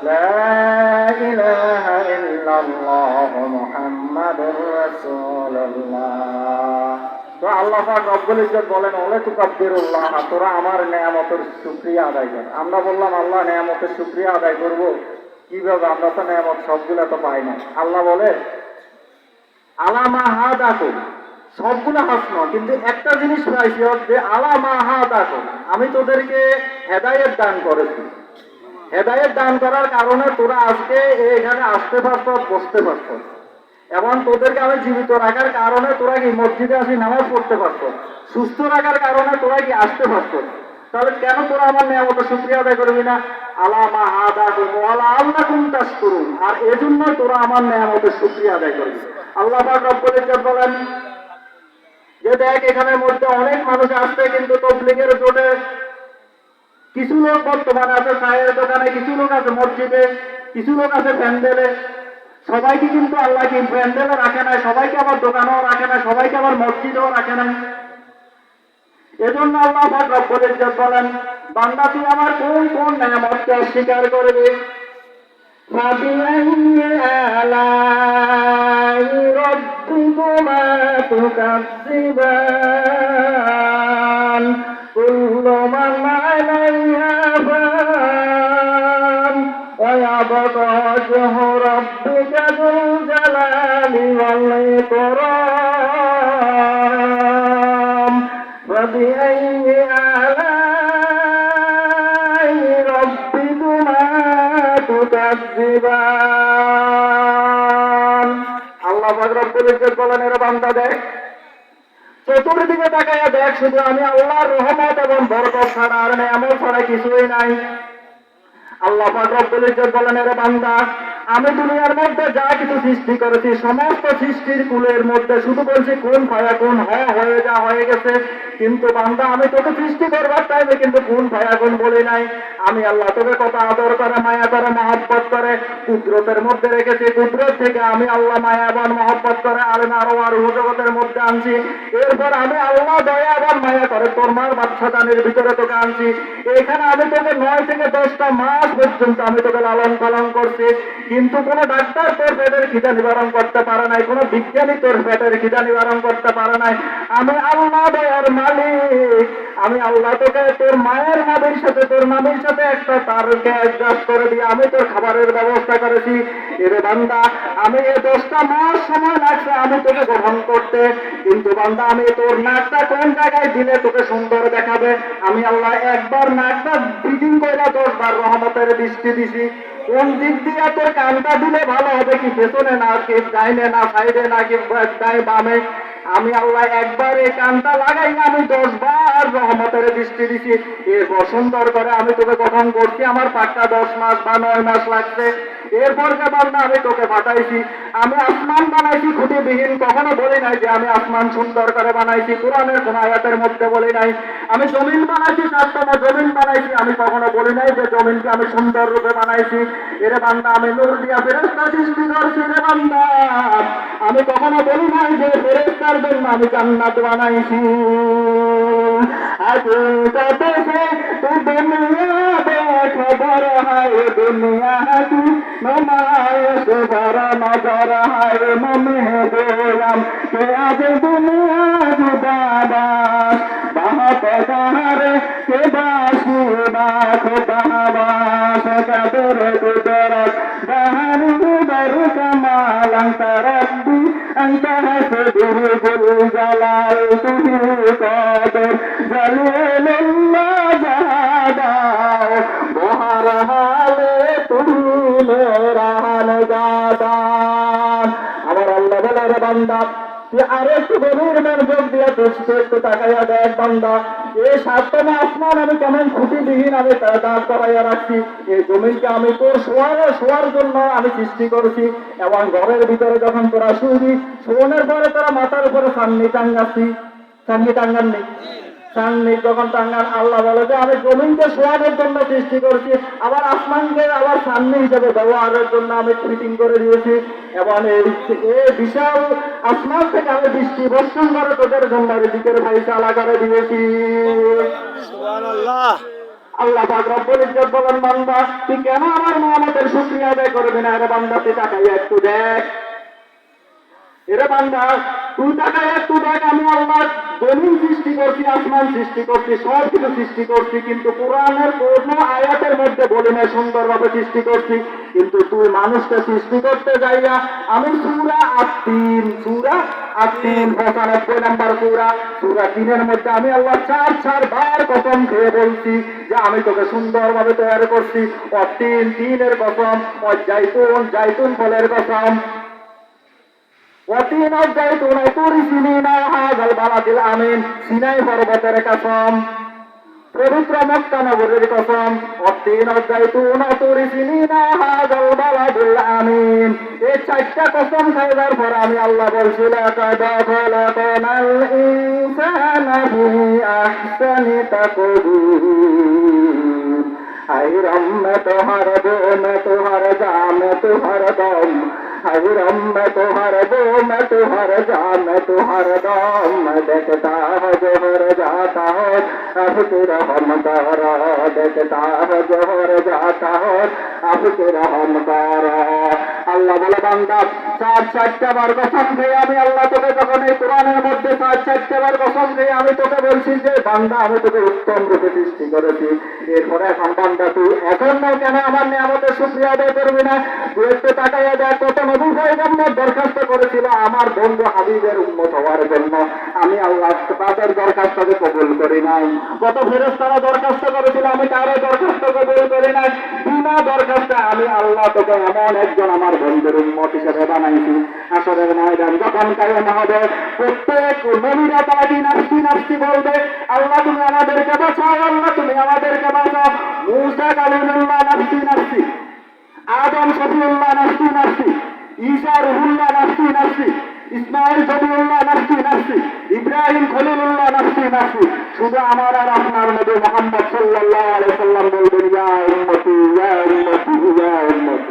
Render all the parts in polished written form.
লা ইলাহা ইল্লাল্লাহ মুহাম্মাদুর রাসূলুল্লাহ। তো আল্লাহ পাক রব্বুল ইজ্জত বলেন, ওলে তুকাব্বিরুল্লাহ, তোরা আমার নেয়ামতের শুকরিয়া আদায় কর। আমরা বললাম আল্লাহ নেয়ামতের শুকরিয়া আদায় করব কিভাবে? আমরা তো নেয়ামত সবগুলা তো পাই না। আল্লাহ বলে আলামা হাদাকুম, সবগুলো হাসন, কিন্তু একটা জিনিস পাইছি যে আলামা হাদাকুম, আমি তোদেরকে হেদায়েত দান করেছি। হেদায়েত দান করার কারণে তোরা আজকে এখানে আসতে পারছ, বসতে পারছ, এবং তোদেরকে আমি জীবিত রাখার কারণে তোরা কি মসজিদে আসি নামাজ পড়তে পারছ, সুস্থ রাখার কারণে তোরা কি আসতে পারছ। তাহলে কেন তোরা আমার নিয়ামতের শুকরিয়া আদায় করবি না? আলামা হাদাকুম ওয়ালা আল্লাকুম তাশকুরুন, আর এজন্য তোরা আমার নিয়ামতের শুকরিয়া আদায় করবি। আল্লাহ পাক রব্বুল ইজ্জত বলেন যে দেখ, এখানের মধ্যে অনেক মানুষ আসছে, কিন্তু তাবলীগের জোটে কিছু লোক বর্তমানে আছে চায়ের দোকানে, কিছু লোক আছে মসজিদে, কিছু লোক আছে প্যান্ডেলে। সবাইকে কিন্তু আল্লাহ কি প্যান্ডেলে রাখে নাই, সবাইকে আবার দোকানেও রাখে নাই, সবাইকে আবার মসজিদেও রাখে নাই। এজন্য আল্লাহ পাক রব্বুল ইজ্জত বলেন, বান্দা তুই আমার কোন কোন নেয়ামতকে অস্বীকার করবে? فبأي آلاء ربكما تكذبان كل من عليها فان ويبقى وجه ربك ذو الجلال والإكرام فبأي آلاء ربكما تكذبان। আল্লাহ পাক রব্বুল ইজ্জত বলেন, এর বান্দা দেখ, চতুর্দিকে তাকাইয়া দেখ, শুধু আমি আল্লাহর রহমত এবং বরকত ছাড়া আর নেয়ামত ছাড়া কিছুই নাই। আল্লাহ পাক রব্বুল ইজ্জত বলেন, এর বান্দা, আমি দুনিয়ার মধ্যে যা কিছু সৃষ্টি করেছি সমস্ত সৃষ্টির কুলের মধ্যে শুধু বলছি কোন ফায়াকুন, হয়ে যা হয়ে গেছে। কিন্তু বান্দা আমি তোকে সৃষ্টি করবার টাইমে কিন্তু কোন ফায়াকুন বলি নাই। আমি আল্লাহ তোকে কত আদর করে, মায়া করে, মহব্বত করে কুদরতের মধ্যে রেখেছি। কুদরত থেকে আমি আল্লাহ মায়া এবং মহব্বত করে আলেম আরো আর জগতের মধ্যে আনছি। এরপর আমি আল্লাহ দয়া এবং মায়া করে তোর মার বাচ্চাদানের ভিতরে তোকে আনছি। এখানে আমি তোকে 9 থেকে 10টা মাস পর্যন্ত আমি তোকে লালন পালন করছি। কিন্তু কোন ডাক্তার তোর পেটের খিদা নিবারণ করতে পারে নাই, কোন বিজ্ঞানী তোর পেটের খিদা নিবারণ করতে পারে নাই। আমি আল্লাহ দয়ার মালিক। আমি আল্লাহ তোকে তোর মায়ের নামের সাথে, তোর নামের সাথে একটা তারকে অ্যাডজাস্ট করে দিয়ে আমি তোর খাবারের ব্যবস্থা করেছি। এরে বান্দা, আমি এই 10টা মাস সময় লাগছে আমি তোকে গ্রহণ করতে, কিন্তু বান্দা আমি তোর নাকটা কোন জায়গায় দিলে তোকে সুন্দর দেখাবে, আমি আল্লাহ একবার নাকটা ব্রিডিং করে 10 বার রহমতের দৃষ্টি দিছি। কোন দিক দিয়ে তোর কানটা দিলে ভালো হবে, কি পেছনে না, কি ডাইনে না সাইডে না, কি বামে, আমি আল্লাহ একবার এই কানটা লাগাই আমি 10 বার রহমতের দৃষ্টি দিছি। এরপর সুন্দর করে আমি তোকে গঠন করছি। আমার পাক্কা 10 মাস বা 9 মাস লাগছে। এরপর যে বান্দা আমি তোকে পাঠাইছি, আমি আসমান বানাইছি খুঁটিবিহীন, কখনো বলি নাই যে আমি আসমান সুন্দর করে বানাইছি। কোরআনের কোন আয়াতের মধ্যে বলি নাই। আমি জমিন বানাইছি, 4তম জমিন বানাইছি, আমি কখনো বলি নাই যে জমিনকে আমি সুন্দর রূপে বানাইছি। এরে বান্দা, আমি নূর দিয়া ফেরেশতা সৃষ্টি করছি। রে বান্দা, আমি কখনো বলি নাই যে ফেরেশতার জন্য আমি জান্নাত বানাইছি। হাকিকতে সে তু দুনিয়া বে খবর হায়, দুনিয়া তু নমায়শ বর নজর হায়, মমে গোলাম কে আজ দুনিয়া জুদাবাস বাহত তাহারে কে বাসি বাখ বাবাস কাদের কুদরত বাহারি বার কামাল অন্ত রব্বি অন্ত হাসদুর জুল জালাল তুহি কদর জলিলুল্লাহ জাহাদাও বহার হালে তুমি মেরা নজাদান। আমার আল্লাহ বলে, রে বান্দা তুই আরো একটু গভীর মনোযোগ দিয়ে দৃষ্টি একটু তাকাইয়া দেখ বান্দা, এই 7তম আসমান আমি কেমন খুঁটিবিহীন আমি দাঁড় করাইয়া রাখছি। এই জমিনকে আমি তোর শোয়ার জন্য আমি সৃষ্টি করেছি। এবং ঘরের ভিতরে যখন তোরা শুবি, শোনের পরে তোরা মাথার উপরে সামনি টাঙ্গাচ্ছি, সামনি টাঙ্গান নেই, সামনি যখন টাঙ্গান, আল্লাহ বলে যে আমি জমিনকে শোয়ানোর জন্য সৃষ্টি করেছি, আবার আসমানকে আবার সামনে হিসেবে ব্যবহারের জন্য আমি ফিটিং করে দিয়েছি। এবং এই বিশাল আসমান থেকে আমি বৃষ্টি বর্ষণ করে তোদের জন্য রিজিকের ফায়সালা করে দিয়েছি। সুবহানাল্লাহ। আল্লাহ পাক রব্বুল ইজ্জত বলেন, বান্দা তুই কেন আমার নিয়ামতের শুকরিয়া আদায় করবি না? আরে বান্দা তুই তাকাইয়া একটু দেখ, এরে বান্দা তুই তাকাইয়া একটু দেখ, আমি আল্লাহ জমিন সৃষ্টি করছি, আসমান সৃষ্টি করছি, সব কিছু সৃষ্টি করছি, কিন্তু কোরআনের কোন আয়াতের মধ্যে বলি না সুন্দরভাবে সৃষ্টি করছি। কিন্তু তুই মানুষকে সৃষ্টি করতে যাইয়া আমি সূরা আত-তিন 95 নম্বর সূরা 3-এর মধ্যে আমি আল্লাহ 4 কসম খেয়ে বলছি যে আমি তোকে সুন্দরভাবে তৈরি করছি। তিনের কসম, জাইতুন ফলের কসম, সিনাই পর্বতের কসম, পবিত্র মক্কা নগরীর কসম, এই 4টা কসম খাইবার পর আমি আল্লাহ বলছি তোহার দম, তোহার জাম, তোহার দম, हजरम में तुहर दो, मैं तुहर जान, मैं तुहर दम, मैं देखता है जोहर जाता है, अब तेरा हम तारा, देखता है जोहर जाता है, अब तेरा हम तारा। আল্লাহ বলে, বান্দা 4 বার কসম খেয়ে আমি আল্লাহ তোকে যখন এই কোরআনের মধ্যে 4 বার কসম খেয়ে আমি তোকে বলছি যে বান্দা আমি তোকে উত্তম রূপে সৃষ্টি করেছি, এরপরে এখন বান্দা তুই এখন কেন আমার নিয়ামতের শুকরিয়া আদায় করবি না? তুই একটু তাকাইয়া দেখ, কত নবী পয়গম্বর দরখাস্ত করেছিল আমার বন্ধু হাবিবের উম্মত হওয়ার জন্য, আমি আল্লাহ তাদের দরখাস্তকে কবুল করি নাই। কত ফেরেশতারা দরখাস্ত করেছিল, আমি তারও দরখাস্ত কবুল করি নাই। বিনা দরখাস্তে আমি আল্লাহ তোকে এমন একজন আমার বন্ধুর উম্মত হিসেবে বানাইছি। হাসরের ময়দান যখন কায়েম হবে, প্রত্যেক নবীরা তাকে নাফসি নাফসি বলবে, আল্লাহ তুমি আমাদেরকে বাঁচাও, আল্লাহ তুমি আমাদেরকে বাঁচাও। মূসা কালিমুল্লাহ নাফসি নাফসি, আদম শফিউল্লাহ নাফসি নাফসি, ঈসা রুহুল্লাহ নাফসি নাফসি, ইসমাইল শফিউল্লাহ নাফসি নাফসি, ইব্রাহিম খলিলুল্লাহ নাফসি নাফসি। শুধু আমার আর আপনার নবী মুহাম্মদ সাল্লাল্লাহু আলাইহি সাল্লাম বলবেন, ইয়া উম্মতি ইয়া উম্মতি ইয়া উম্মতি।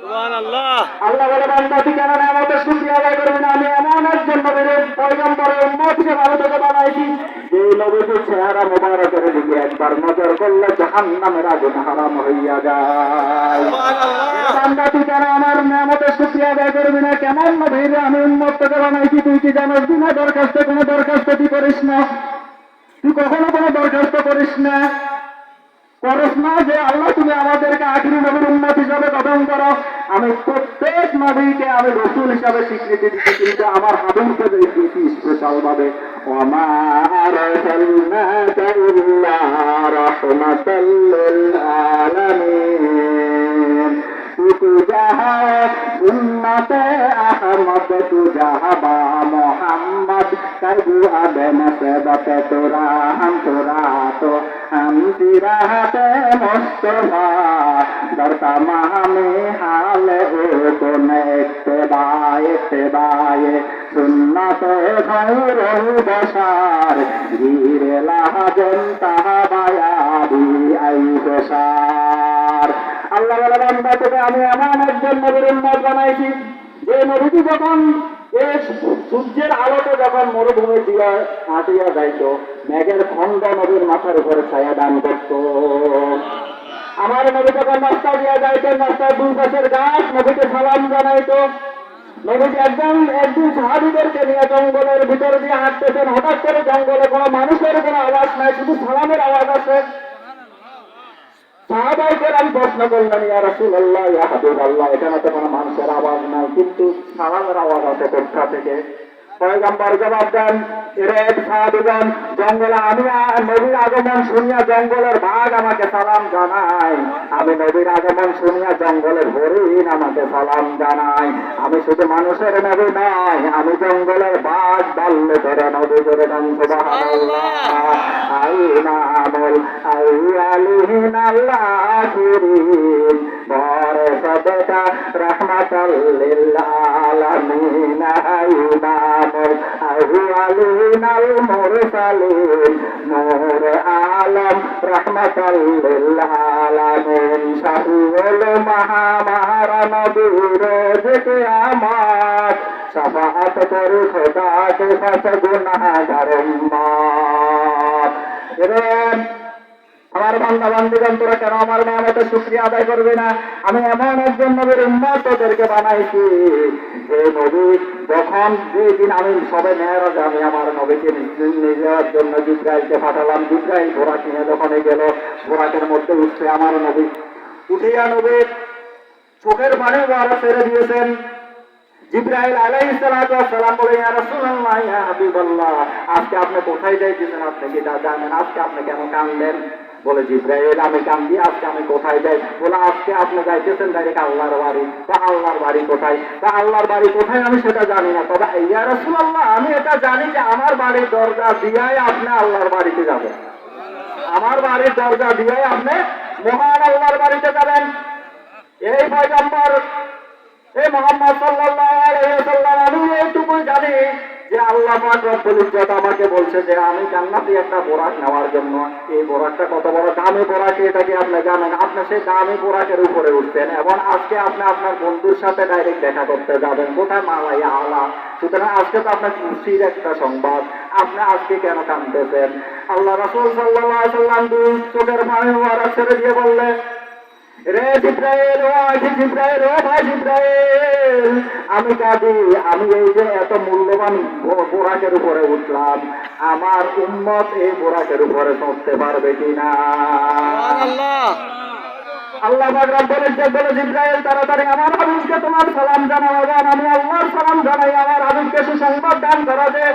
সুবহানাল্লাহ। আল্লাহ বলে, বান্দা তুই কেন নিয়ামতের শুকরিয়া আদায় করবি না? আমি এমন একজন নবীর পয়গম্বরের উম্মত হিসেবে আমি তোকে বানাইছি, যে নবীর চেহারা মোবারকের দিকে একবার নজর করলে জাহান্নামের আগুন হারাম হইয়া যায়। সুবহানাল্লাহ। বান্দা তুই কেন আমার নিয়ামতের শুকরিয়া আদায় করবি না? কেমন নবীর আমি উম্মত তোকে বানাইছি তুই কি জানোস? বিনা দরখাস্তে কোনো দরখাস্ত তুই করিস না, তুই কখনো কোনো দরখাস্ত করিস না যে আল্লাহ তুমি আমাদেরকে আখিরি নবীর উম্মত হিসাবে গ্রহণ করো। আমি প্রত্যেক নবীকে আমি রাসূল হিসাবে স্বীকৃতি দিচ্ছি, কিন্তু আমার হাবিবকে দিয়েছি স্পেশাল ভাবে, ওমা আরসালনাকা ইল্লা রাহমাতাল লিল আলামিন। তুজাহা উম্মতে আহমদ তুজাহবা মোহাম্মদ কাবু আবে নসবতে তোরা হাম তোরা তো হাম সিরাতে মুস্তফা দরতা মাহমে হালে ও কোন ইত্তেবায়ে সুন্নতে খায়রুল বশার গিরে লাহাজন তাহাবায়াবি আইসার। আল্লাহ বলে, বান্দা তোকে আমি এমন একজন নবীর উম্মত বানাইছি, যে নবীটি যখন এই সূর্যের আলোতে যখন মরুভূমি দিয়ে হাঁটিয়া যাইত, মেঘের খণ্ড নবীর মাথার উপরে ছায়া দান করত। আমার নবী যখন রাস্তা দিয়ে যাইতেন, রাস্তার দুই পাশের গাছ নবীকে সালাম জানাইতো। নবীজি একদিন সাহাবীদেরকে নিয়ে জঙ্গলের ভিতর দিয়ে হাঁটতেছেন, হঠাৎ করে জঙ্গলে কোনো মানুষের কোনো আওয়াজ নাই, শুধু সালামের আওয়াজ আছে। সাহাবায়ে কেরাম প্রশ্ন করলেন, ইয়া রাসূলুল্লাহ, ইয়া হাবিবাল্লাহ, এখানে তো কোনো মানুষের আওয়াজ নাই, কিন্তু সালামের আওয়াজ আছে কোথা থেকে? পয়গম্বর জবাব দেন, এরে সাহাবীগণ, জঙ্গলে আমি নবীর আগমন শুনিয়া জঙ্গলের বাঘ আমাকে সালাম জানায়, আমি নবীর আগমন শুনিয়া জঙ্গলের হরিণ আমাকে সালাম জানায়। আমি শুধু মানুষের নবী নয়, আমি জঙ্গলের বাঘ বাল্য করে নবী করে গান। সুবহানাল্লাহ। আইনা আমল আইয়ালিহিন আল্লাহিরিন বরে সদকা রাহমাতাল লিল আলামিন। আইনা আউয়ালিন আল মুরসালিন নূর আলম রাহমাতাল লিল আলামিন। শাফিউল মাহমার নবীর কিয়ামত শাফাআত করে খোদা কে পাশে গুনাহগার উম্মত। আমার বান্দা বান্দিগণ, তোরা কেন আমার নিয়ামতের শুকরিয়া আদায় করবে না? আমি এমন একজন নবীর উম্মত তোদেরকে বানাইছি, যে নবী যখন যেদিন আমি সবে মেরাজে আমি আমার নবীকে নিয়ে যাওয়ার জন্য জিব্রাইলকে পাঠালাম। জিব্রাইল ঘোড়া কিনে যখন গেল, ঘোড়াকের মধ্যে উঠছে আমার নবী, উঠিয়া নবীর চোখের পানি ওরা ছেড়ে দিয়েছেন। জিব্রাইল আলাইহিস সালাতু ওয়াস সালাম বলে, ইয়া রাসূলুল্লাহ, ইয়া হাবিবাল্লাহ, আজকে আপনি কোথায় যাইতেছেন? আপনি কি তা জানেন? আজকে আপনি কেন কাঁদেন? বলে, জিব্রাইল, আমি কান্দি, আজকে আমি কোথায় যাই? বলে, আজকে আপনি যাইতেছেন ডাইরেক্ট আল্লাহর বাড়ি। তা আল্লাহর বাড়ি কোথায়? তা আল্লাহর বাড়ি কোথায় আমি সেটা জানি না, তবে ইয়া রাসূলুল্লাহ, আমি এটা জানি যে আমার বাড়ির দরজা দিয়াই আপনি আল্লাহর বাড়িতে যাবেন। আমার বাড়ির দরজা দিয়াই আপনি মহান আল্লাহর বাড়িতে যাবেন। এই পয়গম্বর, এই মুহাম্মদ সাল্লাল্লাহু আলাইহি ওয়াসাল্লাম, আমি এইটুকুই জানি যে আল্লাহ পাক রব্বুল ইজ্জত আমাকে বলছে যে আমি জান্নাতে একটা বোরাক নেওয়ার জন্য। এই বোরাকটা কত বড় দামি বোরাক, এটা কি আপনি জানেন? আপনি সেই দামি বোরাকের উপরে উঠছেন এবং আজকে আপনি আপনার বন্ধুর সাথে ডাইরেক্ট দেখা করতে যাবেন। কোথায়? মালাইয়া আলা। সুতরাং আজকে তো আপনার খুশির একটা সংবাদ, আপনি আজকে কেন কাঁদতেছেন? আল্লাহ রাসূল সাল্লাল্লাহু আলাইহি ওয়াসাল্লাম দুই চোখের পানি ওরা ছেড়ে দিয়ে বললে, রে জিব্রাইল, ও জিব্রাইল, ও ভাই জিব্রাইল, আমি কাঁদি। আমি এই যে এত মূল্যবান বোরাকের উপরে উঠলাম, আমার উম্মত এই বোরাকের উপরে চড়তে পারবে কিনা? আল্লাহ পাক রব্বুল ইজ্জত বলে, জিব্রাইল, তাড়াতাড়ি আমার হাবিবকে তোমার সালাম জানাও। আমি আল্লাহর সালাম জানাই। আমার হাবিবকে সুসংবাদ দান করা যে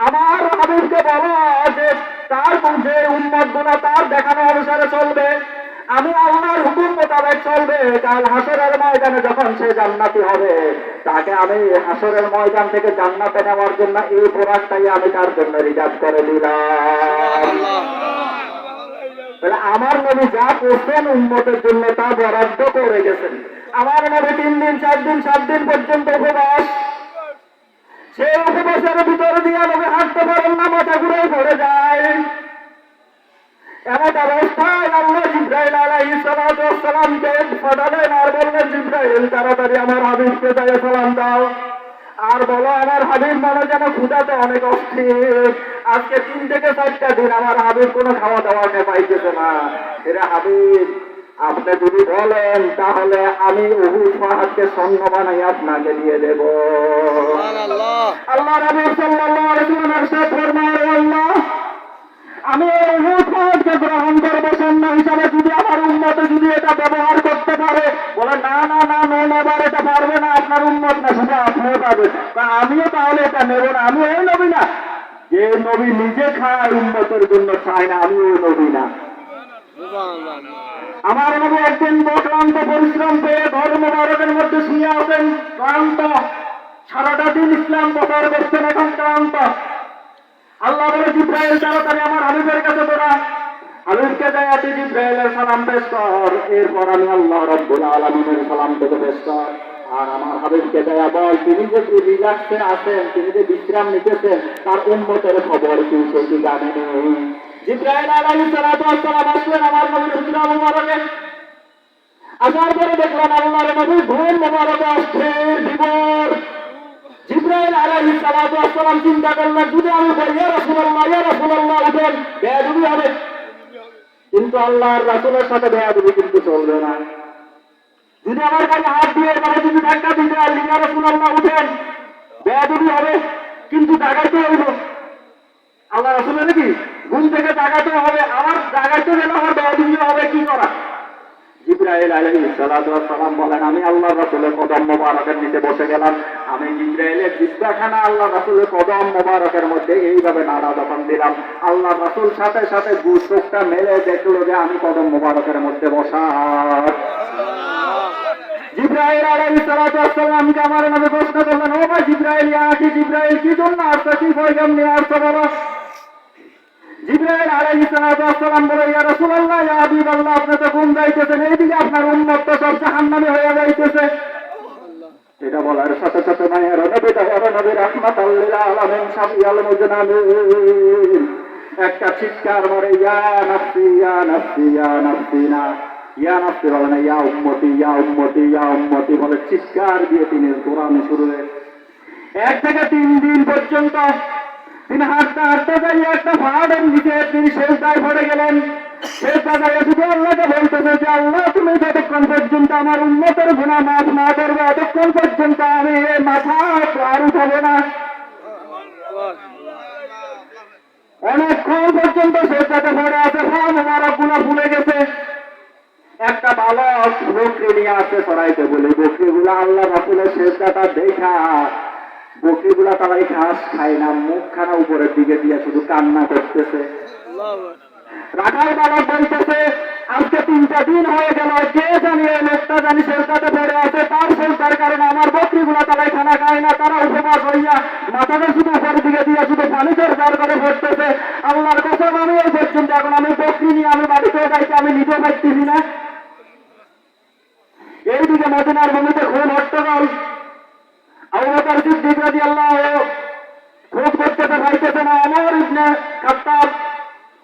আমার হাবিবকে বলো যে তার যে উম্মত গুলো তার দেখানো অনুসারে চলবে, আমি আল্লাহর হুকুম মোতাবেক চলবে। কাল হাসরের ময়দানে যখন সে জান্নাতি হবে, তাকে আমি হাসরের ময়দান থেকে জান্নাতে নেওয়ার জন্য এই বোরাকটাই আমি তার জন্য রিজার্ভ করে দিলাম। আমার নবী যা করছেন উম্মতের জন্য তা বরাদ্দ করে গেছেন। আমার নবী 3 দিন 4 দিন 7 দিন পর্যন্ত উপবাস, সেই উপবাসের ভিতরে দিয়ে নবী হাঁটতে পারেন না, মাথা ঘুরে পড়ে যায়। এমন অবস্থায় আল্লাহ জিব্রাইল আলাইহিস সালাতু ওয়াস সালামকে পাঠালেন আর বললেন, জিব্রাইল, তাড়াতাড়ি আমার হাবিবকে যাই সালাম দাও আর বলো আমার হাবিব মনে যেন ক্ষুধাতে অনেক অস্থির। আজকে 3 থেকে 4টা দিন আমার হাবিব কোনো খাওয়া দাওয়াকে পাইতেছে না। এরা হাবিব, আপনি যদি বলেন তাহলে আমি উহুদ পাহাড়কে স্বর্ণ বানাই আপনাকে দিয়ে দেব। আল্লাহ রাসূল সাল্লাল্লাহু আলাইহি ওয়াসাল্লাম ইরশাদ ফরমায়, আল্লাহ, আমি উহুদ পাহাড়কে গ্রহণ করবো স্বর্ণ হিসাবে যদি আমার উম্মতে যদি এটা ব্যবহার করতে পারে। বলে, না না না, নেবার এটা পারবে না, আপনার উম্মত না, শুধু আপনিও পাবেন। আমিও তাহলে এটা নেব না। আমি ওই নবী না যে নবী নিজে খায় উম্মতের জন্য চায় না, আমি ওই নবী না। আমার নবী একদিন ক্লান্ত পরিশ্রম পেয়ে ঘর মোবারকের মধ্যে শুয়ে আছেন, ক্লান্ত, সারাটা দিন ইসলাম প্রচার করছেন, এখন ক্লান্ত। আল্লাহ বলে, জিব্রাইল, তাড়াতাড়ি আমার হাবিবের কাছে তোরা হাবিবকে দেয় জিব্রাইলের সালাম পেশ কর। এরপর আমি আল্লাহ রাব্বুল আলামিনের সালাম থেকে পেশ কর। আর আমার হাবিবকে দেয়া বল, তিনি যে রিল্যাক্সে আছেন, তিনি যে বিশ্রাম নিতেছেন, তার উম্মতের খবর কি সে কি জানেন? জিব্রাইল আলাইহিস সালাতু ওয়াস সালাম আসলেন আমার নবীর হুজরা মুবারকে। আসার পরে দেখলেন আল্লাহর নবী ঘুম মুবারকে অস্থির বিভোর। জিব্রাইল আলাইহিস সালাতু ওয়াস সালাম চিন্তা করলেন, যদি আমি বলি ইয়া রাসূলুল্লাহ, ইয়া রাসূলুল্লাহ, উঠেন, বেয়াদবি হবে। কিন্তু আল্লাহর রাসূলের সাথে বেয়াদবি কিন্তু চলবে না। যদি আমার কাছে হাত দিয়ে মানে যদি ধাক্কা দিতে ইয়া রাসূলুল্লাহ, উঠেন, বেয়াদবি হবে, কিন্তু জাগাইতে হইব। আল্লাহ রাসূলের নাকি ঘুম থেকে জাগাতে হবে, আমার জাগাইতে গেলে আমার বেয়াদবি হবে, কি করা? জিব্রাইল আলাইহিস সালাতু ওয়াস সালাম বলেন, আমি আল্লাহর রাসূলের কদম মোবারকের নিচে বসে গেলাম। আমি জিব্রাইলের জিহ্বাখানা আল্লাহর রাসূলের কদম মোবারকের মধ্যে এইভাবে নাড়া যখন দিলাম, আল্লাহর রাসূল সাথে সাথে চোখটা মেলে দেখলো যে আমি কদম মোবারকের মধ্যে বসা। জিব্রাইল আলাইহিস সালাতু ওয়াস সালামকে আমার নবী প্রশ্ন করলেন, ও ভাই জিব্রাইল, ইয়া আখি জিব্রাইল, কি জন্য আসছো, কি পয়গাম নিয়ে আসছো বলো? জিব্রাইল আলাইহিস সালাতু ওয়াস সালাম বলে, ইয়া রাসূলুল্লাহ, ইয়া হাবিবাল্লাহ, আপনি তো ঘুম যাইতেছেন, এইদিকে আপনার উম্মত তো সব জাহান্নামী হয়ে যাইতেছে। এটা বলার সাথে সাথে মায়ের নবী তাহের নবী রাহমাতাল লিল আলামিন শাফিউল মুজনাবিন একটা চিৎকার মারে, ইয়া নাফসি ইয়া নাফসি ইয়া নাফসি, না ইয়া নাফসি বলে না, ইয়া উম্মতি ইয়া উম্মতি ইয়া উম্মতি বলে চিৎকার দিয়ে তিনি কোরআন শুরু 1 থেকে 3 দিন পর্যন্ত তিনি হাঁটতে হাঁটতে যাই একটা পাহাড়ের নিচে তিনি সেজদায় পড়ে গেলেন। সেজদা জায়গা শুধু আল্লাহকে বলতেছে যে আল্লাহ তুমি যতক্ষণ পর্যন্ত আমার উন্নতের গুনাহ মাফ না করবে ততক্ষণ পর্যন্ত আমি এই মাথা আর উঠাবো না। অনেকক্ষণ পর্যন্ত সেজদাতে পড়ে আছে, পা মোবারক গুনাহ ভুলে গেছে। একটা বালক বকরি নিয়ে আসে চড়াইতে বলে, বকরিগুলা আল্লাহ রাসূলের সেজদাটা দেখা বকরিগুলা তারা ঘাস খায় না, মুখখানা উপরের দিকে দিয়ে শুধু কান্না করতেছে। রাখাল বালক বলতেছে আজকে 3টা দিন হয়ে গেল, কে জানি এই লোকটা জানি সেজদাতে পড়ে আছে, তার সেজদার কারণে আমার বকরিগুলা তারাই খানা খায় না, তারা উপবাস হইয়া মাথাটা শুধু উপরের দিকে দিয়ে শুধু পানি সরকার করে পড়তেছে। আল্লাহর কসম আমি এই পর্যন্ত এখন আমি বকরি নিয়ে আমি বাড়িতেও যাইতে আমি নিজেও পাইতেছি না। এইদিকে মদিনার ভূমিতে খুন হট্টগোল। আবু বকর সিদ্দিক রাদিয়াল্লাহু খোঁজ করতেছে, পাইতেছে না। ওমর ইবনে খাত্তাব,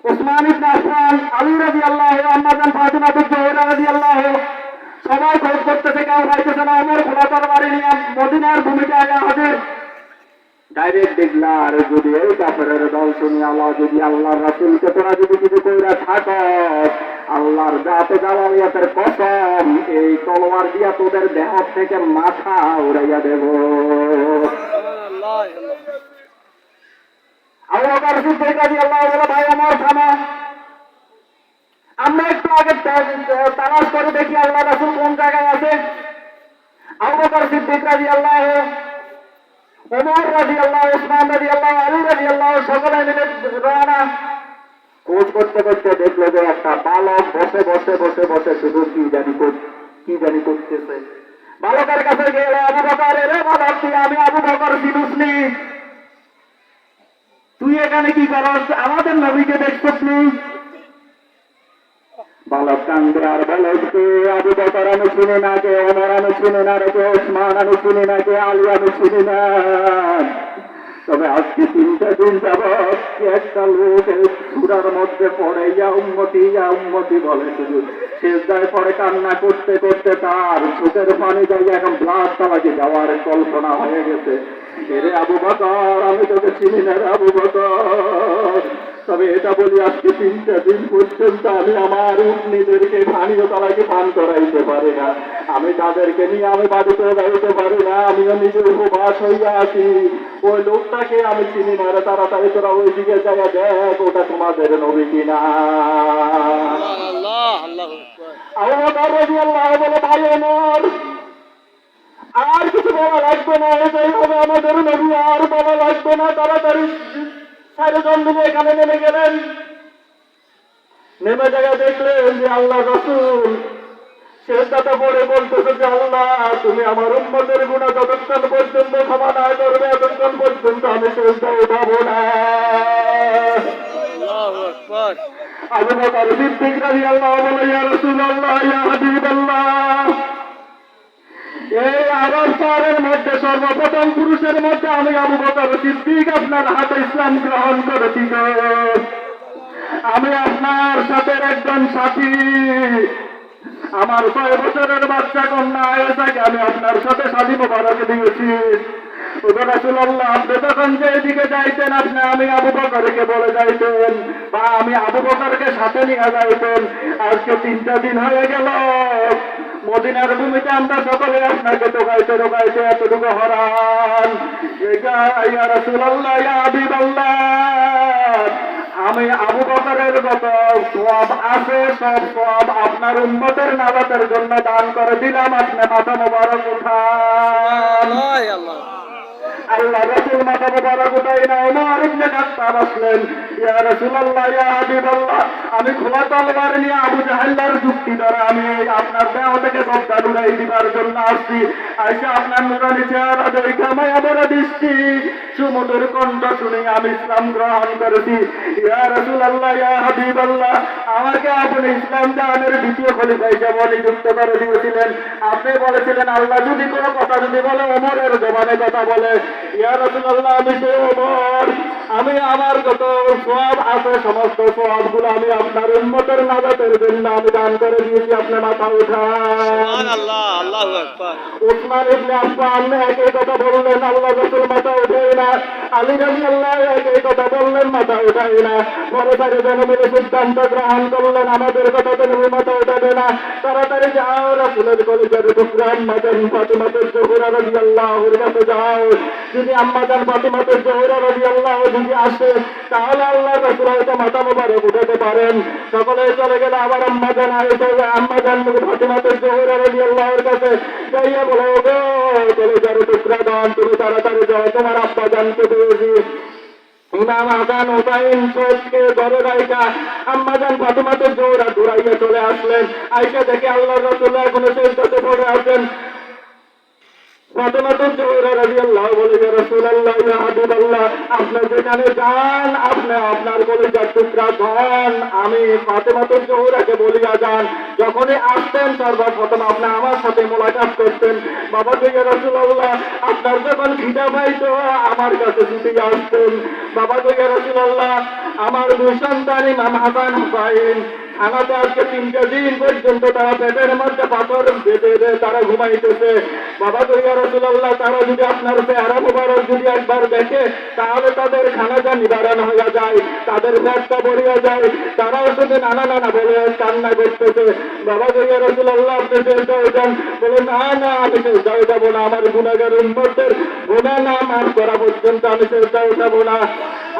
উসমান ইবনে আফফান, আলী রাদিয়াল্লাহু, আম্মা জান ফাতিমা জোহরা রাদিয়াল্লাহু সবাই খোঁজ করতেছে, কেউ পাইতেছে না। ওমর খোলা তরবারি নিয়ে মদিনার ভূমিতে আয়া হাজির। ডাইরেক্ট দেখলা আর যদি এই কাফেরের দল শুনি আল্লাহ যদি আল্লাহর রাসূলকে তোরা যদি কিছু কইরা থাকো, আল্লাহর জাতে জালালিয়াতের কসম এই তলোয়ার দিয়া তোদের দেহ থেকে মাথা উড়াইয়া দেব। আবু বকর সিদ্দিক রাদিয়াল্লাহু বলে ভাই আমার থামা, আমরা একটু আগে তালাশ করে দেখি আল্লাহ রাসূল কোন জায়গায় আছে। আবু বকর সিদ্দিক রাদিয়াল্লাহু, ওমর রাদিয়াল্লাহু, উসমান রাদিয়াল্লাহু, আলী রাদিয়াল্লাহু সকলে মিলে রওনা। খোঁজ করতে করতে দেখলো যে একটা বালক বসে বসে বসে বসে শুধু কি জানি করতেছে। বালকের কাছে গেলে আবু বকর, রে বালক তুই আমি আবু বকর চিনুসনি, তুই এখানে কি করস? আমাদের নবীকে দেখছসনি? বালক কান্দে আর বলছে আবু বকর আমি চিনি না, কে ওমর আমি চিনি না, রে কে ওসমান আমি চিনি না, কে আলী আমি চিনি না, তবে আজকে 3টা দিন যাবৎ একটা লোক সূরার মধ্যে পড়ে ইয়া উম্মতি বলে, শুধু সেজদায় পড়ে কান্না করতে করতে তার চোখের পানি যায় এখন ব্লাড তালাকে যাওয়ার কল্পনা হয়ে গেছে। এরে আবু বকর আমি তোকে চিনি না রে আবু বকর, তবে এটা বলি আজকে 3টা দিন পর্যন্ত আমি আমার উটনীদেরকে পানীয় তালাকে পান করাইতে পারি না, আমি তাদেরকে নিয়ে আমি বাড়িতে যাইতে পারি না, আমিও নিজে উপবাস হইয়া আছি। ওই লোকটাকে আমি চিনি না রে, তাড়াতাড়ি তোরা ওই দিকে যাইয়া দেখ ওটা তোমাদের নবী কিনা। আবু বকর রাদিয়াল্লাহু বলে ভাই ওমর আর কিছু বলা লাগবে না, এটাই হবে আমাদের নবী, আর বলা লাগবে না। তাড়াতাড়ি 4 জন মিলে এখানে নেমে গেলেন। নেমে জায়গায় দেখলেন যে আল্লাহ রাসূল সেজদাতে পড়ে বলতেছে যে আল্লাহ তুমি আমার উম্মতের গুনাহ যতক্ষণ পর্যন্ত ক্ষমা না করবে ততক্ষণ পর্যন্ত আমি সেজদায় উঠাবো না। আল্লাহু আকবার। আবু বকর সিদ্দিক রাদিয়াল্লাহু বলে ইয়া রাসূলুল্লাহ ইয়া হাবিবাল্লাহ, এই আরব শহরের মধ্যে সর্বপ্রথম পুরুষের মধ্যে আমি আবু বকর সিদ্দিক আপনার হাতে ইসলাম গ্রহণ করেছি। আমি আপনার সাথে একজন সাথী, আমার 6 বছরের বাচ্চা কন্যা আয়েশাকে আমি আপনার সাথে শাদী মোবারক দিয়েছি। রাসূলুল্লাহ আপনি যখন যেদিকে যাইতেন আপনি আমি আবু বকরকে বলে যাইতেন বা আমি আবু বকরকে সাথে নিয়ে যাইতেন। আজকে 3টা দিন হয়ে গেল মদিনার ভূমিতে আমরা সকলে আপনাকে ঢোকাইতে ঢোকাইতে এতটুকু হরান। ইয়া রাসূলুল্লাহ ইয়া হাবিবাল্লাহ, আমি আবু বকরের যত সওয়াব আছে সব সওয়াব আপনার উম্মতের নাজাতের জন্য দান করে দিলাম, আপনি মাথা মোবারক উঠান। আল্লাহ রাসূল মাথা মোবারক উঠাই না ওমর ইবনে খাত্তাব আসলেন, ইয়া রাসূলুল্লাহ ইয়া হাবিবাল্লাহ, আমি খোলা তলোয়ার নিয়ে আবু জাহেলের যুক্তি দ্বারা আমি আপনার দেহ থেকে সবটা উড়াই দিবার জন্য আসছি। আইসা আপনার নুরানি চেহারা দেখে মায়া ভরা দৃষ্টি সুমধুর কণ্ঠ শুনে আমি ইসলাম গ্রহণ করেছি। ইয়া রাসূলুল্লাহ ইয়া হাবিবাল্লাহ, আমাকে আপনি ইসলাম দানের দ্বিতীয় খলিফা হিসেবে নিযুক্ত করে দিয়েছিলেন। আপনি বলেছিলেন আল্লাহ যদি কোনো কথা যদি বলে ওমরের জবানে কথা বলে। ইয়া রাসূলুল্লাহ আমি সে ওমর, আমি আমার যত সওয়াব আছে সমস্ত সওয়াবগুলো আমি আপনার উম্মতের নাজাতের জন্য আমি দান করে দিয়েছি, আপনি মাথা উঠান। সুবহানাল্লাহ, আল্লাহু আকবার। উসমান ইবনে আফফান একই কথা বললেন, আল্লাহ রাসূল মাথা উঠাই না। আলী রাদিয়াল্লাহু আনহু এই কথা বললেন, মাথা উঠাই না। পরে তারা যেন মিলে সিদ্ধান্ত গ্রহণ করলেন, আমাদের কথা তো নবী মাথা উঠাবে না। তাড়াতাড়ি যাও, রাসূলের কলিজার টুকরা আম্মা জান ফাতিমা জোহরা রাদিয়াল্লাহু আনহার কাছে যাও। যদি আম্মা জান ফাতিমা জোহরা রাদিয়াল্লাহু আনহা যদি আসে, তাহলে আল্লাহর রাসূল হয়তো মাথা মোবারক উঠাতে পারেন। সকলে চলে গেল। আবার আম্মা জান ফাতিমা জোহরা রাদিয়াল্লাহু আনহার কাছে যাইয়া বলে, ওগো কলিজার টুকরা দান, তুমি তাড়াতাড়ি যাও, তোমার আব্বা জানকে পেয়েছি। ইমাম হাসান হুসাইন সবকে ঘরে রাইখা আম্মা জান ফাতিমা জোহরা দৌড়াইয়া চলে আসলেন। আইসা দেখে আল্লাহর রাসূল এখনো সেজদাতে পড়ে আছেন। ফাতিমা জোহরা রাদিয়াল্লাহু বলে, ইয়া রাসূলুল্লাহ, ইয়া হাবিবাল্লাহ, আপনি যেখানে যান, আপনি আপনার কলিজার টুকরা ধন আমি ফাতিমা জোহরাকে বলিয়া যান। যখনই আসতেন সর্বপ্রথম আপনি আমার সাথে মোলাকাত করতেন। বাবা গো, ইয়া রাসূলুল্লাহ, আপনার যখন খিদা পাইতো আমার কাছে ছুটে আসতেন। বাবা গো, ইয়া রাসূলুল্লাহ, আমার দুই সন্তান ইমাম হাসান হুসাইন খানাতে আজকে 3 দিন পর্যন্ত তারা পেটের মধ্যে পাথর বেঁধে তারা ঘুমাইতেছে। বাবা গো, ইয়া রাসূলুল্লাহ, তারা যদি আপনার চেহারা মোবারক যদি একবার দেখে, তাহলে তাদের খানাটা নিবারণ হয়ে যায়, তাদের পেটটা ভরিয়া যায়। তারাও শুধু নানা নানা বলে কান্না করতেছে। বাবা গো, ইয়া রাসূলুল্লাহ, আপনি সেজদা উঠান। বলে, না না, আমি সেজদা উঠাবো না, আমার গুনাহগার উম্মতের গুনাহ না মাফ করা পর্যন্ত আমি সেজদা উঠাবো না।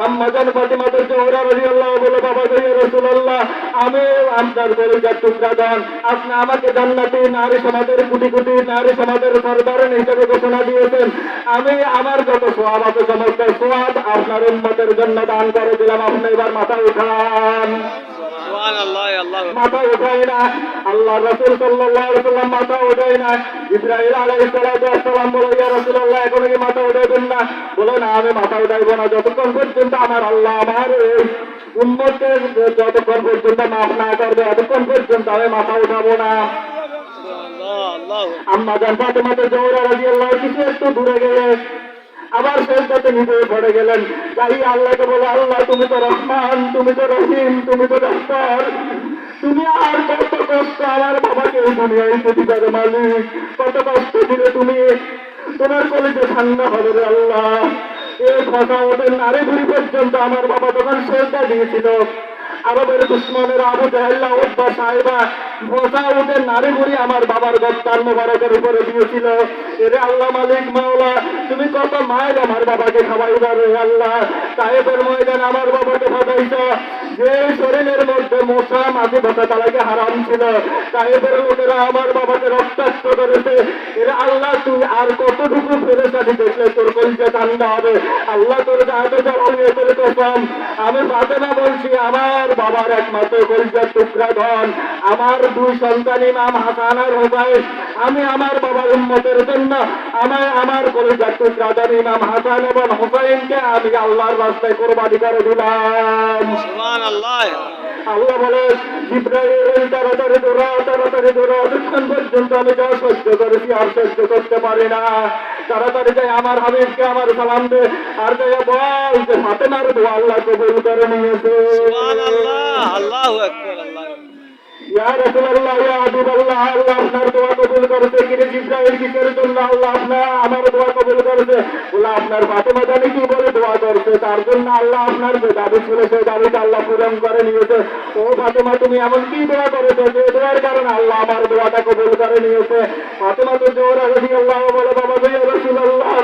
আম্মা জান ফাতিমা জোহরা রাদিয়াল্লাহু বলে, বাবা গো, ইয়া রাসূলুল্লাহ, আমি আপনার কলিজার টুকরা দান, আপনি আমাকে জান্নাতি নারী সমাজের কোটি কোটি নারী সমাজের সরদার হিসেবে ঘোষণা দিয়েছেন। আমি আমার যত সওয়াব আছে সমস্ত সওয়াব আপনার উম্মতের জন্য দান করে দিলাম। আপনি এবার মাথা উঠান। মাথা উঠাই না। আল্লাহ রাসূল সাল্লাল্লাহু আলাইহি ওয়াসাল্লাম মাথা উঠাই না। ইব্রাহিম আলাইহিস সালাম বলে, ইয়া রাসূলুল্লাহ, এখন কি মাথা উঠাইবেন না? বলে, না, আমি মাথা উঠাইব না যতক্ষণ পর্যন্ত আমার আল্লাহ আমার উম্মতের যতক্ষণ পর্যন্ত মাফ না করবে ততক্ষণ পর্যন্ত আমি মাথা উঠাবো না। আম্মা জান ফাতিমা জোহরা রাদিয়াল্লাহু আনহা কিছু একটু দূরে গেলে আবার সেজদাতে নিজে পড়ে গেলেন। তাই আল্লাহকে বলে, আল্লাহ, তুমি তো রহমান, তুমি তো রহিম, তুমি তো গফফার, তুমি আর কত কষ্ট আমার বাবাকে এই দুনিয়ায় দিতে মালিক, কত কষ্ট দিলে তুমি, তোমার কলিজা ঠান্ডা হবে রে আল্লাহ। এই কথা ওদের নারী ঘুরি পর্যন্ত আমার বাবা তখন সেজদা দিয়েছিল। আরবের দুশ্মনের আবু জাহেল উতবা সাহেবা বসা ওদের নারী ঘুরি আমার বাবার গত্তার মোবারকের উপরে দিয়েছিল। এরে আল্লাহ মালিক মাওলা, তুমি কত মায়ের আমার বাবাকে খাওয়াইবা রে আল্লাহ। সাহেবের ময়দান আমার বাবাকে ফাটাইছ, যে শরীরের মধ্যে মশা মাঝে বসা তালাকে হারাম ছিল, সাহেবের লোকেরা আমার বাবাকে রক্তাক্ত করেছে। এরে আল্লাহ, তুই আর কতটুকু ফেরেশতানি দেখলে তোর কলিজা ঠান্ডা হবে? আল্লাহ, তোর গায়ে জ্বালিয়ে তোর কসম, আমি ফাতেমা বলছি, আমার বাবার একমাত্র কলিজার টুকরা ধন, আমার দুই সন্তান ইমাম হাসান আর হুসাইন, আমি আমার বাবার উম্মতের জন্য আমার কলিজার টুকরা ধন ইমাম হাসান এবং হুসাইনকে আমি আল্লাহর রাস্তায় কুরবানি করে দিলাম। সুবহানাল্লাহ। আল্লাহ বলে, জিবরাইল তাড়াতাড়ি দৌড়া, যতক্ষণ পর্যন্ত আমি যা সহ্য করেছি আর সহ্য করতে পারি না। তাড়াতাড়ি যাই আমার হাবিবকে আমার সালাম দে, আর যাইয়া বল যে ফাতেমার দোয়া আল্লাহ কবুল করে নিয়েছে। সুবহানাল্লাহ, আল্লাহু আকবার। ইয়া রাসূলুল্লাহ, ইয়া হাবিবাল্লাহ, আল্লাহ আপনার দোয়া কবুল করেছে। কিরে জিবরাইল, কিসের জন্য আল্লাহ আমার দোয়া কবুল করেছে? বলে, আপনার ফাতেমা জানি কি বলে দোয়া করছে, তার জন্য আল্লাহ আপনার যে দাবি ছিল সেই দাবিটা আল্লাহ পূরণ করে নিয়েছে। ও ফাতেমা, তুমি এমন কি দোয়া করেছো যে দোয়ার কারণে আল্লাহ আমার দোয়াটা কবুল করে নিয়েছে? ফাতেমা জোহরা রাদিয়াল্লাহু বলে, বাবা গো, ইয়া রাসূলুল্লাহ,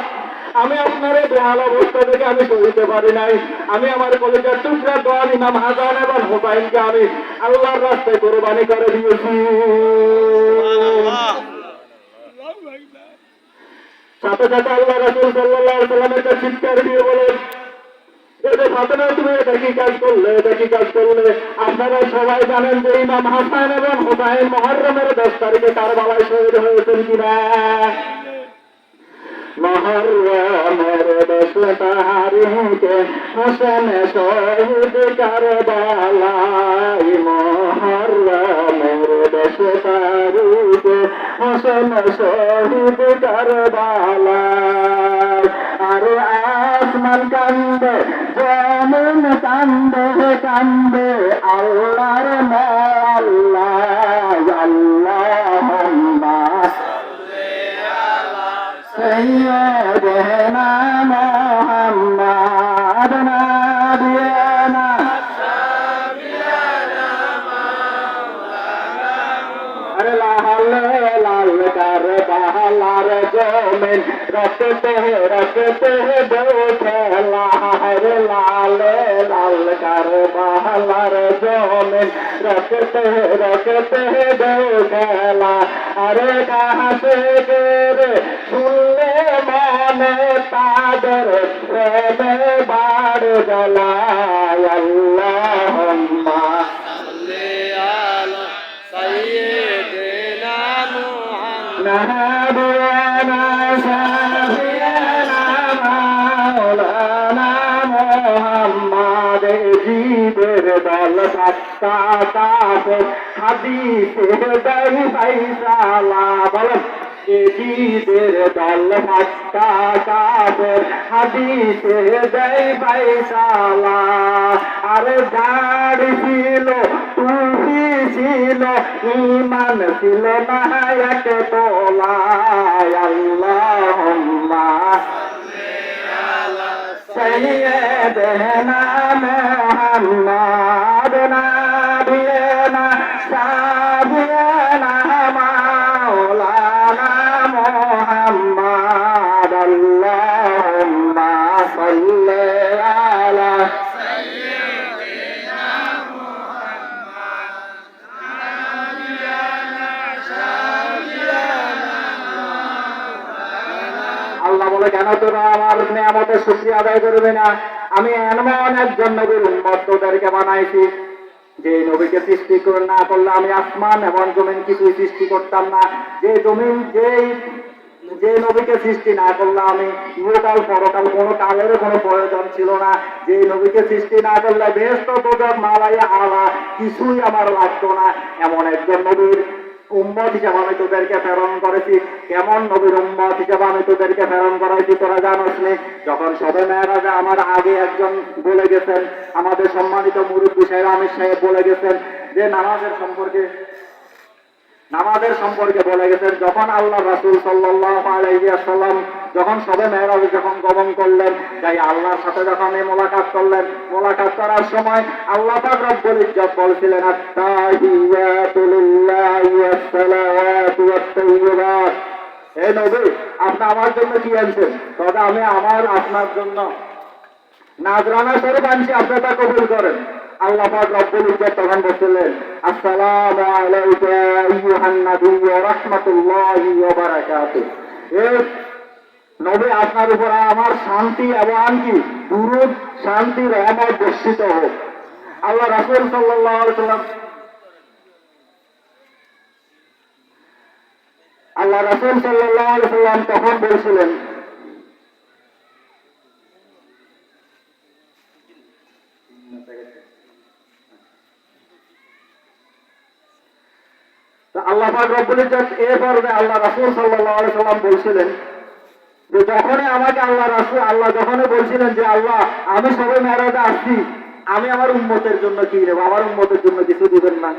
আমি আপনার এই বেহাল অবস্থা থেকে আমি সইতে পারি নাই। আমি আমার কলিজার টুকরা দোয়া ইমাম হাসান এবং হুসাইনকে আমি আল্লাহর রাস্তায় কুরবানি করে দিয়েছি। সাথে সাথে আল্লাহ রাসূল সাল্লাল্লাহু আলাইহি ওয়াসাল্লামের কাছে চিৎকার দিয়ে বলে, এটা ফাতেমা, তুমি এটা কি কাজ করলে? আপনারা সবাই জানেন যে ইমাম হাসান এবং হুসাইন মুহররমের 10 তারিখে কারবালায় শহীদ হয়েছেন কিনা? মুহররমের 10 তারিখে হোসেন শহীদ কারবালায়, মুহররমের 10 তারিখে হোসেন শহীদ কারবালায়। আর আসমান কান্দে, জমিন কান্দে, আল্লাহর আল্লাহ, আল্লাহুম্মা সাল্লি আলা সাইয়্যিদিনা মুহাম্মাদ। লাল লাল কার বাহালার জমিন রক্তে রক্তে দেও খেলা রে লাল লাল কার বাহালার জমিন রক্তে রক্তে দেও খেলা আরে কাহাতে রে শুনলে মনে তাদের প্রেমে বাড় জ্বালায় আল্লাহুম্মা نبينا شفيعنا مولانا محمد জিদের দল সাতটা কাফে হাদিসে দেই ফাইসালা বলেন জিদের দল সাতটা কাফে হাদিসে দেই ফাইসালা আরে দাড়ি ছিল টুপি ছিল ইমান ছিল না এক তোলায় আল্লাহুম্মা সাইয়্যিদানা মুহাম্মাদ নাবিয়ানা শাফিয়ানা মাওলানা মুহাম্মাদ আল্লাহুম্মা সাল্লি আলা আল্লাহ বলে কেন তোরা আমার নিয়ামতের শুকরিয়া আদায় করবে না? আমি এমন একজন নবীর উম্মত তোদেরকে বানাইছি যে নবীকে সৃষ্টি না করলে আমি আসমান এবং জমিন কিছুই সৃষ্টি করতাম না। যে জমিন যে নবীকে সৃষ্টি না করলে আমি ইহকাল পরকাল কোনো কালের কোনো প্রয়োজন ছিল না। যে নবীকে সৃষ্টি না করলে বেহেশত দোজখ মালাইয়া আলা কিছুই আমার লাগতো না। এমন একজন নবীর উম্মত হিসাবে আমি তোদেরকে প্রেরণ করেছি। কেমন নবীর উম্মত হিসাবে আমি তোদেরকে প্রেরণ করেছি তোরা জানোস নি? যখন সবে মেয়েরাজে আমার আগে একজন বলে গেছেন, আমাদের সম্মানিত মুরব্বী সাহেব আমির সাহেব বলে গেছেন যে নামাজের সম্পর্কে বলে গেছেন। যখন আল্লাহ রাসূল সাল্লাল্লাহু আলাইহি ওয়াসাল্লাম যখন সবে মেরাজে যখন গমন করলেন, তাই আল্লাহর সাথে যখন মোলাকাত করলেন, মোলাকাত করার সময় আল্লাহ পাক রব্বুল ইজ্জত বলছিলেন আত-তাহিয়াতু লিল্লাহি ওয়াস-সালাওয়াতু ওয়াত-তাইয়্যিবাত। হে নবী, আপনি আমার জন্য কি আনছেন? তবে আমি আপনার জন্য নাজরানা স্বরূপ আনছি, আপনি তা কবুল করেন। আল্লাহ পাক রব্বুল ইজ্জত তখন বলছিলেন আসসালামু আলাইকা আইয়ুহান নবী ওয়া রাহমাতুল্লাহি ওয়া বারাকাতুহু। এ নবী, আপনার উপর আমার শান্তি এবং কি দুরূদ শান্তি রহমত বর্ষিত হোক। আল্লাহ রাসূল সাল্লাল্লাহু আলাইহি ওয়াসাল্লাম তখন বলছিলেন আল্লাহ পাক রব্বুল ইজ্জত এর পর্বে আল্লাহ রাসূল সাল্লাল্লাহু আলাইহি ওয়াসাল্লাম বলছিলেন যে যখনই আমাকে আল্লাহ যখনই বলছিলেন যে আল্লাহ আমি সবে মেরাজে আসছি, আমি আমার উম্মতের জন্য কি দেব? আমার উম্মতের জন্য কিছু দিবেন না?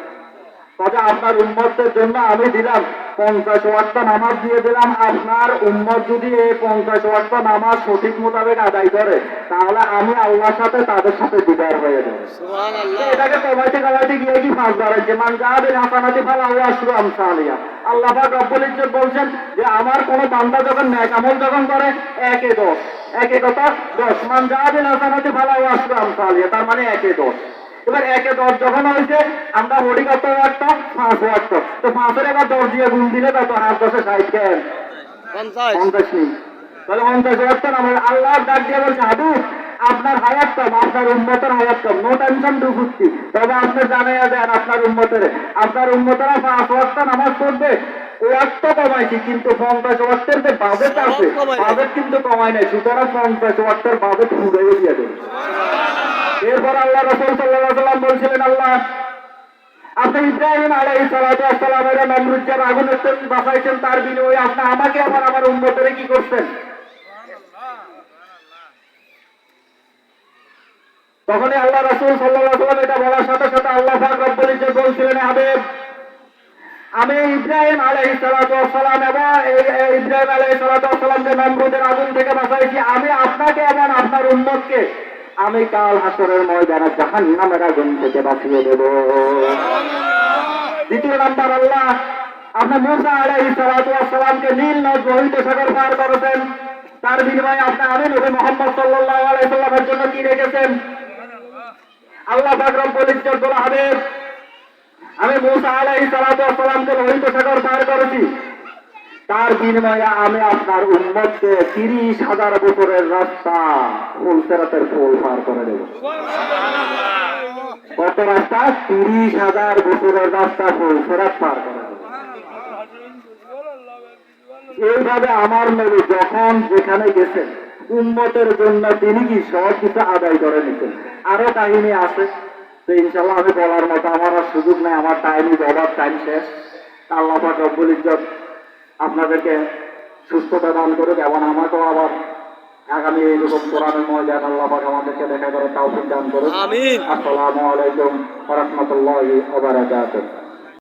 তবে আপনার উম্মতের জন্য আমি দিলাম 50 ওয়াক্ত নামাজ দিয়ে দিলাম। আপনার উম্মত যদি এই 50 ওয়াক্ত নামাজ সঠিক মোতাবেক আদায় করে, তাহলে আমি আল্লাহর সাথে তাদের সাথে দিদার হয়ে যাব। সুবহানাল্লাহ। এটাকে কমাইতে গিয়ে কি ফাঁস ধরেছে মান যাবেন হাসানাতি ফালাহু আশরু আমসালিহা। আল্লাহ পাক রব্বুল ইজ্জত বলছেন যে আমার কোন বান্দা যখন নেক আমল যখন করে একে 10, একে কত 10, মান যাবেন হাসানাতি ফালাহু আশরু আমসালিহা, তার মানে একে 10। এবার একে 10 যখন হয়েছে, আমরা হরি কত ওয়াক্ত? 5 ওয়াক্ত। তো 5-এর এবার 10 দিয়ে গুণ দিলে কত? 8-10-এ 60 কেন 50 নেই, তাহলে 50 ওয়াক্ত নামাজ। আল্লাহ ডাক দিয়ে বলছে হাবিব আপনার হায়াত কম, আপনার উম্মতের হায়াত কম, নো টেনশন টু ফুর্তি। তবে আপনি জানাইয়া দেন আপনার উম্মতেরা 5 ওয়াক্ত নামাজ পড়বে। ওয়াক্ত কমাইছি, কিন্তু 50 ওয়াক্তের যে বাজেট আছে, বাজেট কিন্তু কমায় নাই। সুতরাং 50 ওয়াক্তের বাজেট ফুরাই দিয়ে দেবে। এরপর আল্লাহ রাসূল সাল্লাল্লাহু আলাইহি ওয়াসাল্লাম বলছিলেন আল্লাহ আপনি ইব্রাহিম আলাইহিস সালাতু ওয়াস সালামের নমরুদের আগুনের থেকে বাঁচাইছেন, তার বিনিময়ে আপনি আমাকে আমার উম্মতের কি করছেন? তখনই আল্লাহ রাসূল সাল্লাল্লাহু আলাইহি ওয়াসাল্লাম এটা বলার সাথে সাথে আল্লাহ পাক রব্বুল ইজ্জত বলছিলেন হাবিব আমি ইব্রাহিম আলাইহিস সালাতু ওয়াস সালাম এবং ইব্রাহিম আলাইহিস সালাতু ওয়াস সালামকে নমরুদের আগুন থেকে বাঁচাইছি। আমি আপনাকে এবং আপনার উম্মতকে আমি কাল হাসরের ময়দানে জাহান্নামের আগুন থেকে বাঁচিয়ে দেব। দ্বিতীয় নাম্বার, আল্লাহ আপনি মুসা আলাইহিস সালাতু ওয়াস সালামকে নীল নদ লোহিত সাগর পার করেছেন, তার বিনিময়ে আপনি আমি নবী মুহাম্মদ সাল্লাল্লাহু আলাইহি সাল্লামের জন্য কি রেখেছেন? আল্লাহ পাক রব্বুল ইজ্জত বলা হবে, আমি মুসা আলাইহিস সালাতু ওয়াস সালামকে লোহিত সাগর পার করেছি, তার বিনিময়ে আমি আপনার উম্মতকে 30,000 বছরের রাস্তা ফুলসেরাতের ফুল পার করে দেব। কত রাস্তা? 30,000 বছরের রাস্তা ফুলসেরাত পার করে দেব। এইভাবে আমার নবী যখন যেখানে গেছেন উম্মতের জন্য তিনি কি সব কিছু আদায় করে নিতেন। আরো কাহিনী আছে, তো ইনশাল্লাহ আমি বলার মতো আমার আর সুযোগ নেই, আমার টাইমই বলার টাইম শেষ। আল্লাহ পাক রব্বুল ইজ্জত আপনাদেরকে সুস্থতা দান করুক এবং আমাকেও আবার আগামী এইরকম কোরআনের ময়দান আল্লাহ পাক আমাদেরকে দেখা করে তৌফিক দান করুক। আমিন। আসসালামু আলাইকুম ওয়া রাহমাতুল্লাহি ওয়া বারাকাতুহু।